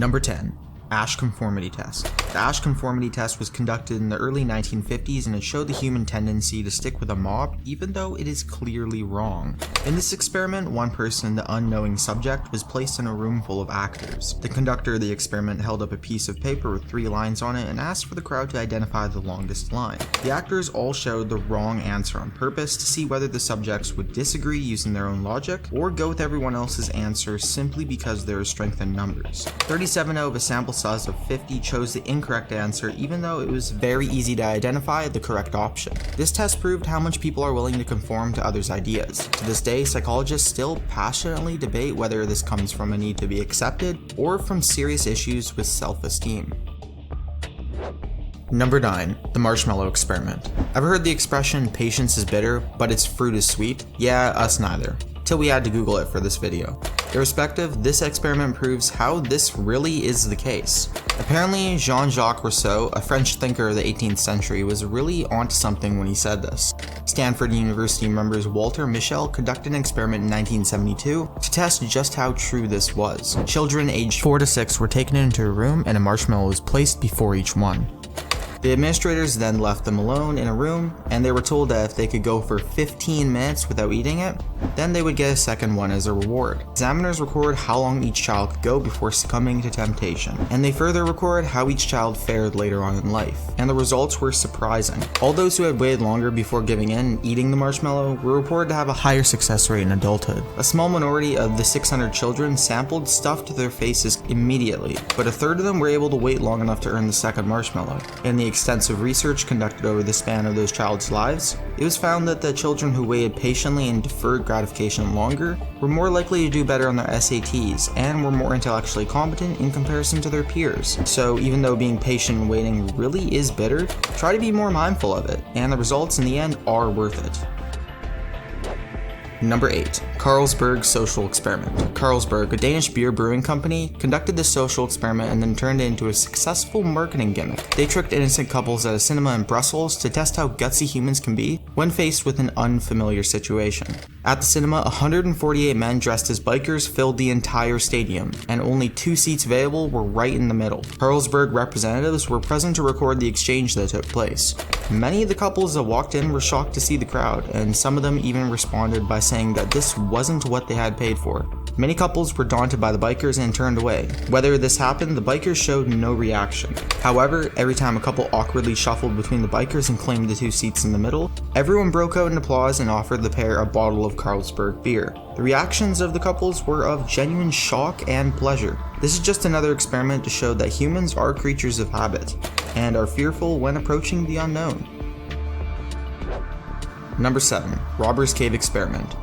Number 10. Asch conformity test. The Asch conformity test was conducted in the early 1950s and it showed the human tendency to stick with a mob even though it is clearly wrong. In this experiment, one person, the unknowing subject, was placed in a room full of actors. The conductor of the experiment held up a piece of paper with 3 lines on it and asked for the crowd to identify the longest line. The actors all showed the wrong answer on purpose to see whether the subjects would disagree using their own logic or go with everyone else's answer simply because there is strength in numbers. 37 out of a sample size of 50 chose the incorrect answer even though it was very easy to identify the correct option. This test proved how much people are willing to conform to others' ideas. To this day, psychologists still passionately debate whether this comes from a need to be accepted or from serious issues with self-esteem. Number 9. The Marshmallow experiment. Ever heard the expression, patience is bitter, but its fruit is sweet? Yeah, us neither. Till we had to Google it for this video. Irrespective, this experiment proves how this really is the case. Apparently, Jean-Jacques Rousseau, a French thinker of the 18th century, was really onto something when he said this. Stanford University members Walter Mischel conducted an experiment in 1972 to test just how true this was. Children aged 4 to 6 were taken into a room and a marshmallow was placed before each one. The administrators then left them alone in a room, and they were told that if they could go for 15 minutes without eating it, then they would get a second one as a reward. Examiners record how long each child could go before succumbing to temptation, and they further record how each child fared later on in life, and the results were surprising. All those who had waited longer before giving in and eating the marshmallow were reported to have a higher success rate in adulthood. A small minority of the 600 children sampled stuff to their faces immediately, but a third of them were able to wait long enough to earn the second marshmallow. In the extensive research conducted over the span of those child's lives, it was found that the children who waited patiently and deferred gratification longer were more likely to do better on their SATs and were more intellectually competent in comparison to their peers. So even though being patient and waiting really is bitter, try to be more mindful of it, and the results in the end are worth it. Number 8. Carlsberg Social Experiment. Carlsberg, a Danish beer brewing company, conducted this social experiment and then turned it into a successful marketing gimmick. They tricked innocent couples at a cinema in Brussels to test how gutsy humans can be when faced with an unfamiliar situation. At the cinema, 148 men dressed as bikers filled the entire stadium, and only 2 seats available were right in the middle. Carlsberg representatives were present to record the exchange that took place. Many of the couples that walked in were shocked to see the crowd, and some of them even responded by saying that this wasn't what they had paid for. Many couples were daunted by the bikers and turned away. Whether this happened, the bikers showed no reaction. However, every time a couple awkwardly shuffled between the bikers and claimed the 2 seats in the middle, everyone broke out in applause and offered the pair a bottle of Carlsberg beer. The reactions of the couples were of genuine shock and pleasure. This is just another experiment to show that humans are creatures of habit and are fearful when approaching the unknown. Number 7. Robbers Cave Experiment.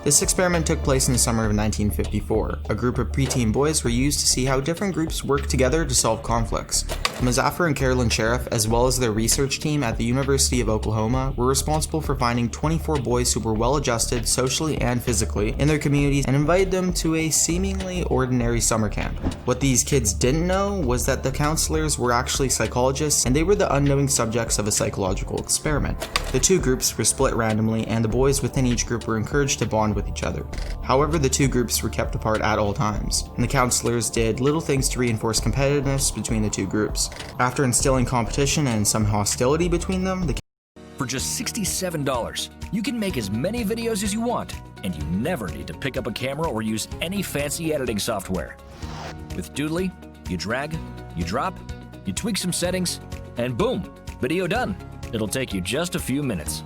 This experiment took place in the summer of 1954. A group of preteen boys were used to see how different groups work together to solve conflicts. Muzaffar and Carolyn Sheriff, as well as their research team at the University of Oklahoma, were responsible for finding 24 boys who were well-adjusted socially and physically in their communities and invited them to a seemingly ordinary summer camp. What these kids didn't know was that the counselors were actually psychologists and they were the unknowing subjects of a psychological experiment. The 2 groups were split randomly and the boys within each group were encouraged to bond with each other. However, the 2 groups were kept apart at all times, and the counselors did little things to reinforce competitiveness between the 2 groups. After instilling competition and some hostility between them, For just $67, you can make as many videos as you want, and you never need to pick up a camera or use any fancy editing software. With Doodly, you drag, you drop, you tweak some settings, and boom, video done. It'll take you just a few minutes.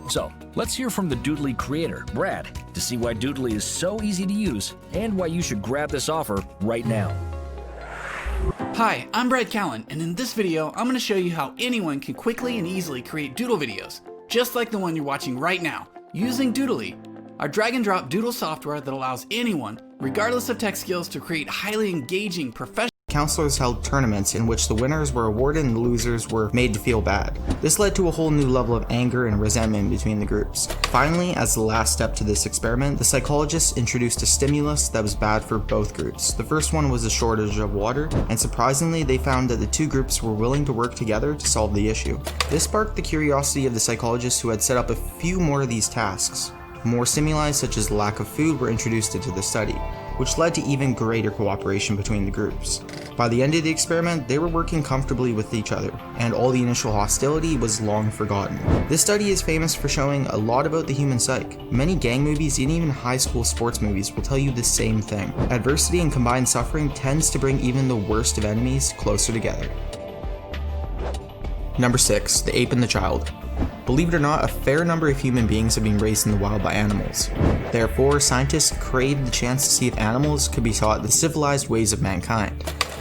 So, let's hear from the Doodly creator, Brad, to see why Doodly is so easy to use and why you should grab this offer right now. Hi, I'm Brad Callen, and in this video, I'm going to show you how anyone can quickly and easily create doodle videos, just like the one you're watching right now, using Doodly, our drag and drop doodle software that allows anyone, regardless of tech skills, to create highly engaging, professional. Counselors held tournaments in which the winners were awarded and the losers were made to feel bad. This led to a whole new level of anger and resentment between the groups. Finally, as the last step to this experiment, the psychologists introduced a stimulus that was bad for both groups. The first one was a shortage of water, and surprisingly, they found that the 2 groups were willing to work together to solve the issue. This sparked the curiosity of the psychologists who had set up a few more of these tasks. More stimuli, such as lack of food, were introduced into the study, which led to even greater cooperation between the groups. By the end of the experiment, they were working comfortably with each other, and all the initial hostility was long forgotten. This study is famous for showing a lot about the human psyche. Many gang movies and even high school sports movies will tell you the same thing. Adversity and combined suffering tends to bring even the worst of enemies closer together. Number 6. The ape and the child. Believe it or not, a fair number of human beings have been raised in the wild by animals. Therefore, scientists craved the chance to see if animals could be taught the civilized ways of mankind.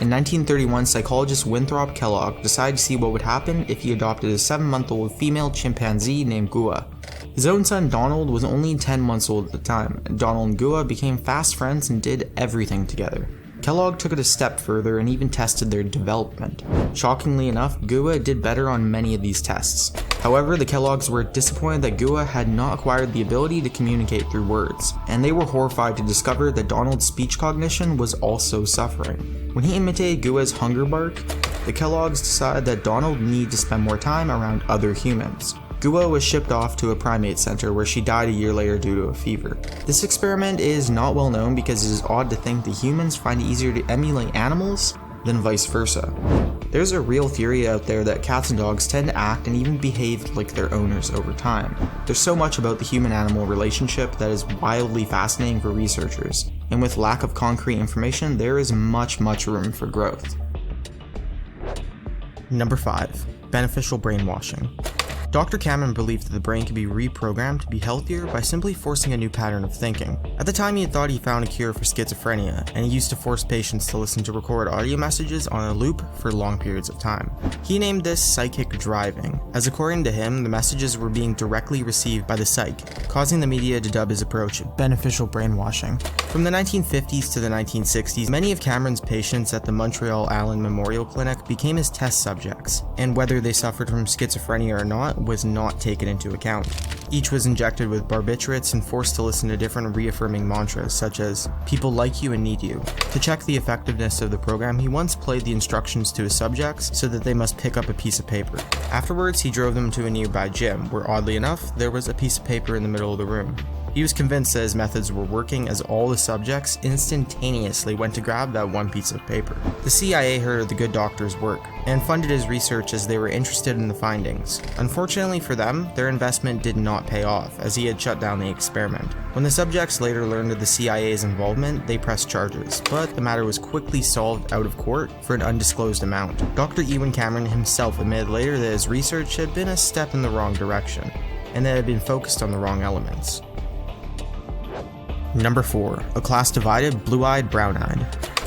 In 1931, psychologist Winthrop Kellogg decided to see what would happen if he adopted a 7-month-old female chimpanzee named Gua. His own son Donald was only 10 months old at the time, and Donald and Gua became fast friends and did everything together. Kellogg took it a step further and even tested their development. Shockingly enough, Gua did better on many of these tests. However, the Kelloggs were disappointed that Gua had not acquired the ability to communicate through words, and they were horrified to discover that Donald's speech cognition was also suffering. When he imitated Gua's hunger bark, the Kelloggs decided that Donald needed to spend more time around other humans. Gua was shipped off to a primate center where she died a year later due to a fever. This experiment is not well known because it is odd to think that humans find it easier to emulate animals than vice versa. There's a real theory out there that cats and dogs tend to act and even behave like their owners over time. There's so much about the human-animal relationship that is wildly fascinating for researchers, and with lack of concrete information, there is much room for growth. Number 5. Beneficial brainwashing. Dr. Cameron believed that the brain could be reprogrammed to be healthier by simply forcing a new pattern of thinking. At the time, he had thought he found a cure for schizophrenia, and he used to force patients to listen to record audio messages on a loop for long periods of time. He named this psychic driving, as according to him, the messages were being directly received by the psyche, causing the media to dub his approach beneficial brainwashing. From the 1950s to the 1960s, many of Cameron's patients at the Montreal Allen Memorial Clinic became his test subjects, and whether they suffered from schizophrenia or not was not taken into account. Each was injected with barbiturates and forced to listen to different reaffirming mantras such as, "People like you and need you." To check the effectiveness of the program, he once played the instructions to his subjects so that they must pick up a piece of paper. Afterwards, he drove them to a nearby gym, where oddly enough, there was a piece of paper in the middle of the room. He was convinced that his methods were working as all the subjects instantaneously went to grab that one piece of paper. The CIA heard of the good doctor's work and funded his research as they were interested in the findings. Unfortunately for them, their investment did not pay off as he had shut down the experiment. When the subjects later learned of the CIA's involvement, they pressed charges, but the matter was quickly solved out of court for an undisclosed amount. Dr. Ewan Cameron himself admitted later that his research had been a step in the wrong direction, and that it had been focused on the wrong elements. Number 4. A class divided, blue-eyed, brown-eyed.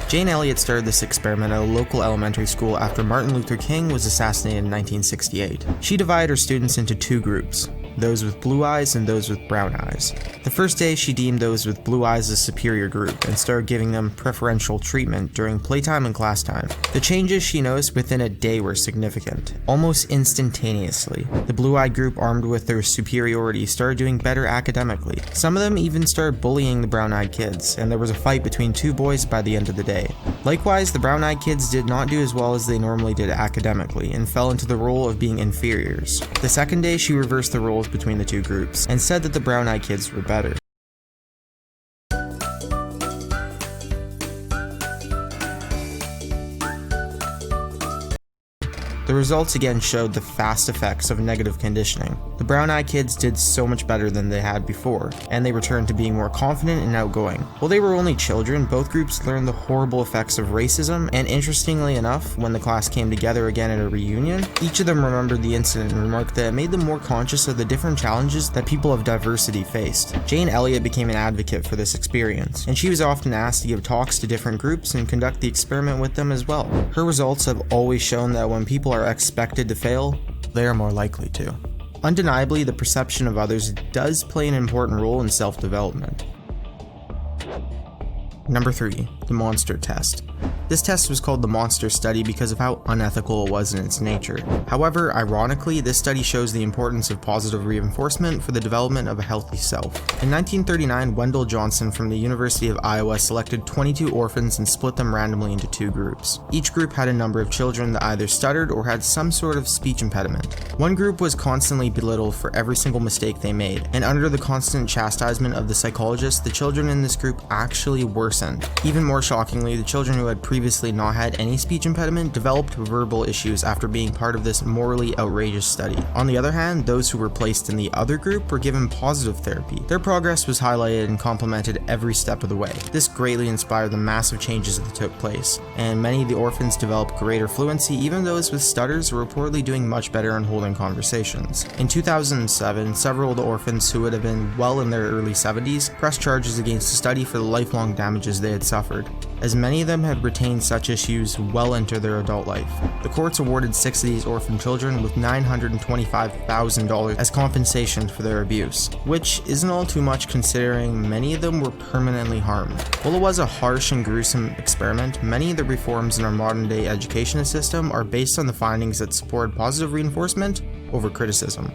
Jane Elliott started this experiment at a local elementary school after Martin Luther King was assassinated in 1968. She divided her students into 2 groups, those with blue eyes and those with brown eyes. The first day, she deemed those with blue eyes a superior group and started giving them preferential treatment during playtime and class time. The changes she noticed within a day were significant. Almost instantaneously, the blue-eyed group armed with their superiority started doing better academically. Some of them even started bullying the brown-eyed kids, and there was a fight between 2 boys by the end of the day. Likewise, the brown-eyed kids did not do as well as they normally did academically and fell into the role of being inferiors. The second day, she reversed the roles between the 2 groups and said that the brown-eyed kids were better. The results again showed the fast effects of negative conditioning. The brown-eyed kids did so much better than they had before, and they returned to being more confident and outgoing. While they were only children, both groups learned the horrible effects of racism, and interestingly enough, when the class came together again at a reunion, each of them remembered the incident and remarked that it made them more conscious of the different challenges that people of diversity faced. Jane Elliott became an advocate for this experience, and she was often asked to give talks to different groups and conduct the experiment with them as well. Her results have always shown that when people are expected to fail, they are more likely to. Undeniably, the perception of others does play an important role in self-development. Number 3. The monster test. This test was called the monster study because of how unethical it was in its nature. However, ironically, this study shows the importance of positive reinforcement for the development of a healthy self. In 1939, Wendell Johnson from the University of Iowa selected 22 orphans and split them randomly into 2 groups. Each group had a number of children that either stuttered or had some sort of speech impediment. One group was constantly belittled for every single mistake they made, and under the constant chastisement of the psychologist, the children in this group actually worsened. Even more shockingly, the children who had previously previously not had any speech impediment developed verbal issues after being part of this morally outrageous study. On the other hand, those who were placed in the other group were given positive therapy. Their progress was highlighted and complimented every step of the way. This greatly inspired the massive changes that took place, and many of the orphans developed greater fluency, even those with stutters were reportedly doing much better in holding conversations. In 2007, several of the orphans who would have been well in their early 70s pressed charges against the study for the lifelong damages they had suffered, as many of them had retained such issues well into their adult life. The courts awarded 6 of these orphan children with $925,000 as compensation for their abuse, which isn't all too much considering many of them were permanently harmed. While it was a harsh and gruesome experiment, many of the reforms in our modern-day education system are based on the findings that support positive reinforcement over criticism.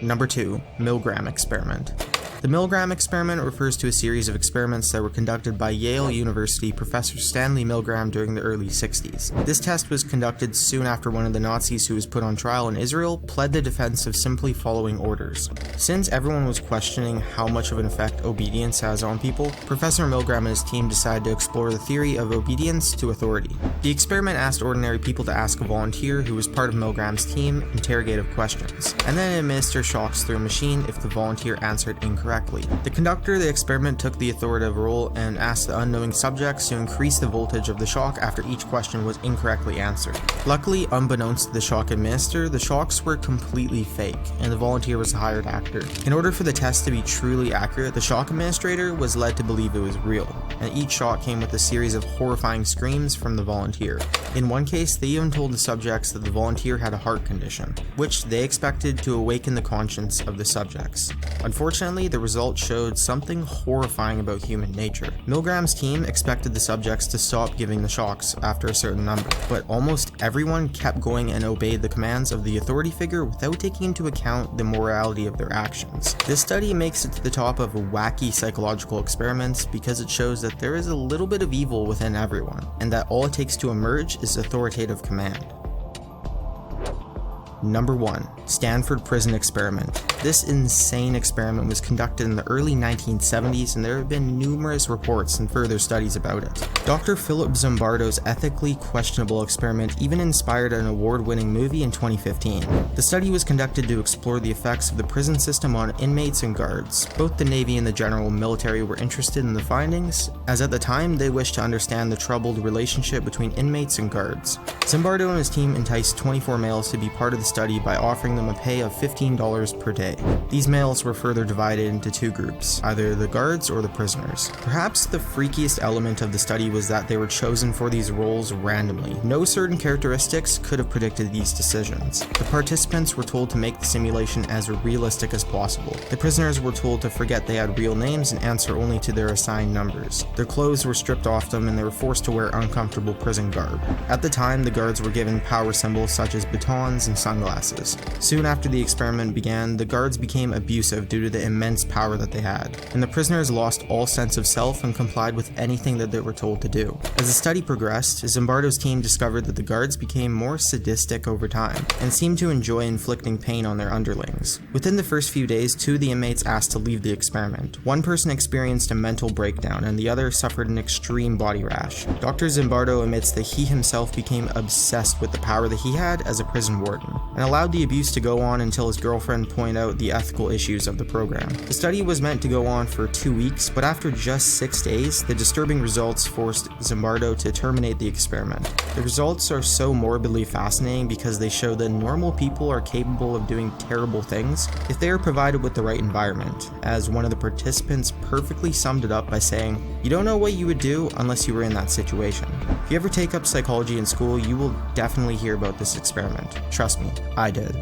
Number 2. Milgram Experiment. The Milgram experiment refers to a series of experiments that were conducted by Yale University Professor Stanley Milgram during the early 60s. This test was conducted soon after one of the Nazis who was put on trial in Israel pled the defense of simply following orders. Since everyone was questioning how much of an effect obedience has on people, Professor Milgram and his team decided to explore the theory of obedience to authority. The experiment asked ordinary people to ask a volunteer who was part of Milgram's team interrogative questions, and then administer shocks through a machine if the volunteer answered incorrectly. The conductor of the experiment took the authoritative role and asked the unknowing subjects to increase the voltage of the shock after each question was incorrectly answered. Luckily, unbeknownst to the shock administrator, the shocks were completely fake, and the volunteer was a hired actor. In order for the test to be truly accurate, the shock administrator was led to believe it was real, and each shock came with a series of horrifying screams from the volunteer. In one case, they even told the subjects that the volunteer had a heart condition, which they expected to awaken the conscience of the subjects. Unfortunately, the results showed something horrifying about human nature. Milgram's team expected the subjects to stop giving the shocks after a certain number, but almost everyone kept going and obeyed the commands of the authority figure without taking into account the morality of their actions. This study makes it to the top of wacky psychological experiments because it shows that there is a little bit of evil within everyone, and that all it takes to emerge is authoritative command. Number 1. Stanford Prison Experiment. This insane experiment was conducted in the early 1970s, and there have been numerous reports and further studies about it. Dr. Philip Zimbardo's ethically questionable experiment even inspired an award-winning movie in 2015. The study was conducted to explore the effects of the prison system on inmates and guards. Both the Navy and the general military were interested in the findings, as at the time they wished to understand the troubled relationship between inmates and guards. Zimbardo and his team enticed 24 males to be part of the study by offering them a pay of $15 per day. These males were further divided into 2 groups, either the guards or the prisoners. Perhaps the freakiest element of the study was that they were chosen for these roles randomly. No certain characteristics could have predicted these decisions. The participants were told to make the simulation as realistic as possible. The prisoners were told to forget they had real names and answer only to their assigned numbers. Their clothes were stripped off them and they were forced to wear uncomfortable prison garb. At the time, the guards were given power symbols such as batons and sunglasses. Soon after the experiment began, the guards became abusive due to the immense power that they had, and the prisoners lost all sense of self and complied with anything that they were told to do. As the study progressed, Zimbardo's team discovered that the guards became more sadistic over time, and seemed to enjoy inflicting pain on their underlings. Within the first few days, 2 of the inmates asked to leave the experiment. One person experienced a mental breakdown, and the other suffered an extreme body rash. Dr. Zimbardo admits that he himself became obsessed with the power that he had as a prison warden, and allowed the abuse to go on until his girlfriend pointed out the ethical issues of the program. The study was meant to go on for 2 weeks, but after just 6 days, the disturbing results forced Zimbardo to terminate the experiment. The results are so morbidly fascinating because they show that normal people are capable of doing terrible things if they are provided with the right environment, as one of the participants perfectly summed it up by saying, "You don't know what you would do unless you were in that situation." If you ever take up psychology in school, you will definitely hear about this experiment. Trust me, I did.